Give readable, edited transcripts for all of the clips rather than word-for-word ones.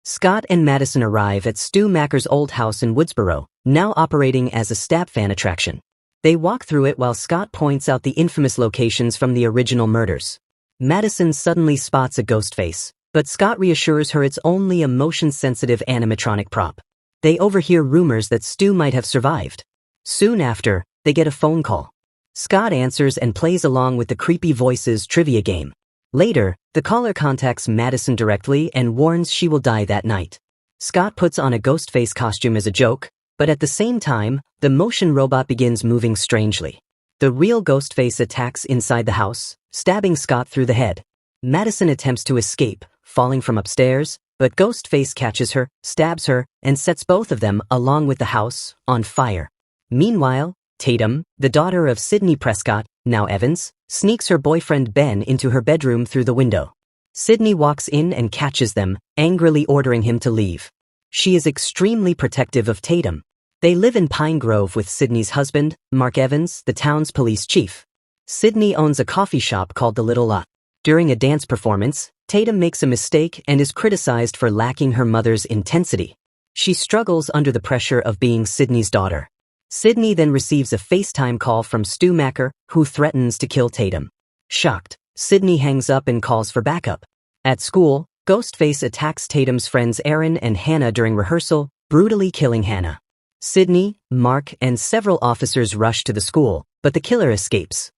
Scott and Madison arrive at Stu Macher's old house in Woodsboro, now operating as a Stab fan attraction. They walk through it while Scott points out the infamous locations from the original murders. Madison suddenly spots a ghost face, but Scott reassures her it's only a motion-sensitive animatronic prop. They overhear rumors that Stu might have survived. Soon after, they get a phone call. Scott answers and plays along with the Creepy Voices trivia game. Later, the caller contacts Madison directly and warns she will die that night. Scott puts on a Ghostface costume as a joke, but at the same time, the motion robot begins moving strangely. The real Ghostface attacks inside the house, stabbing Scott through the head. Madison attempts to escape, falling from upstairs, but Ghostface catches her, stabs her, and sets both of them, along with the house, on fire. Meanwhile, Tatum, the daughter of Sidney Prescott, now Evans, sneaks her boyfriend Ben into her bedroom through the window. Sidney walks in and catches them, angrily ordering him to leave. She is extremely protective of Tatum. They live in Pine Grove with Sidney's husband, Mark Evans, the town's police chief. Sidney owns a coffee shop called The Little Lot. During a dance performance, Tatum makes a mistake and is criticized for lacking her mother's intensity. She struggles under the pressure of being Sidney's daughter. Sidney then receives a FaceTime call from Stu Macher, who threatens to kill Tatum. Shocked, Sidney hangs up and calls for backup. At school, Ghostface attacks Tatum's friends Aaron and Hannah during rehearsal, brutally killing Hannah. Sidney, Mark, and several officers rush to the school, but the killer escapes.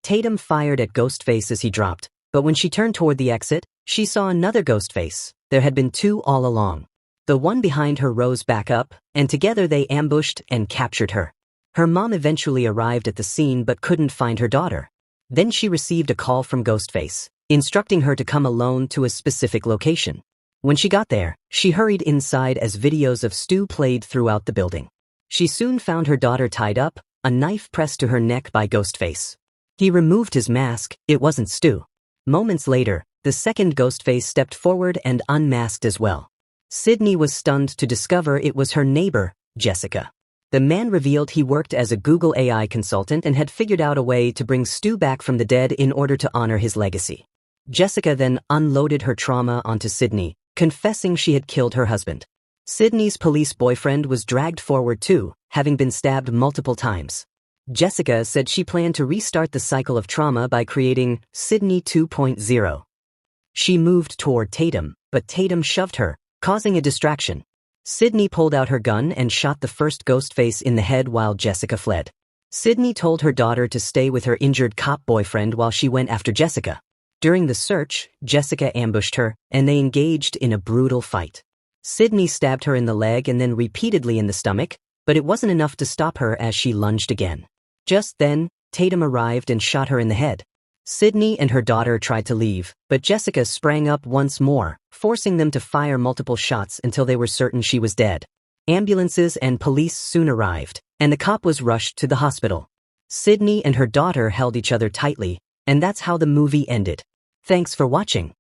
Tatum fired at Ghostface as he dropped, but when she turned toward the exit, she saw another Ghostface. There had been two all along. The one behind her rose back up, and together they ambushed and captured her. Her mom eventually arrived at the scene but couldn't find her daughter. Then she received a call from Ghostface, instructing her to come alone to a specific location. When she got there, she hurried inside as videos of Stu played throughout the building. She soon found her daughter tied up, a knife pressed to her neck by Ghostface. He removed his mask, it wasn't Stu. Moments later, the second Ghostface stepped forward and unmasked as well. Sidney was stunned to discover it was her neighbor, Jessica. The man revealed he worked as a Google AI consultant and had figured out a way to bring Stu back from the dead in order to honor his legacy. Jessica then unloaded her trauma onto Sidney, confessing she had killed her husband. Sidney's police boyfriend was dragged forward too, having been stabbed multiple times. Jessica said she planned to restart the cycle of trauma by creating Sidney 2.0. She moved toward Tatum, but Tatum shoved her, causing a distraction. Sidney pulled out her gun and shot the first Ghostface in the head while Jessica fled. Sidney told her daughter to stay with her injured cop boyfriend while she went after Jessica. During the search, Jessica ambushed her, and they engaged in a brutal fight. Sidney stabbed her in the leg and then repeatedly in the stomach, but it wasn't enough to stop her as she lunged again. Just then, Tatum arrived and shot her in the head. Sidney and her daughter tried to leave, but Jessica sprang up once more, forcing them to fire multiple shots until they were certain she was dead. Ambulances and police soon arrived, and the cop was rushed to the hospital. Sidney and her daughter held each other tightly, and that's how the movie ended. Thanks for watching.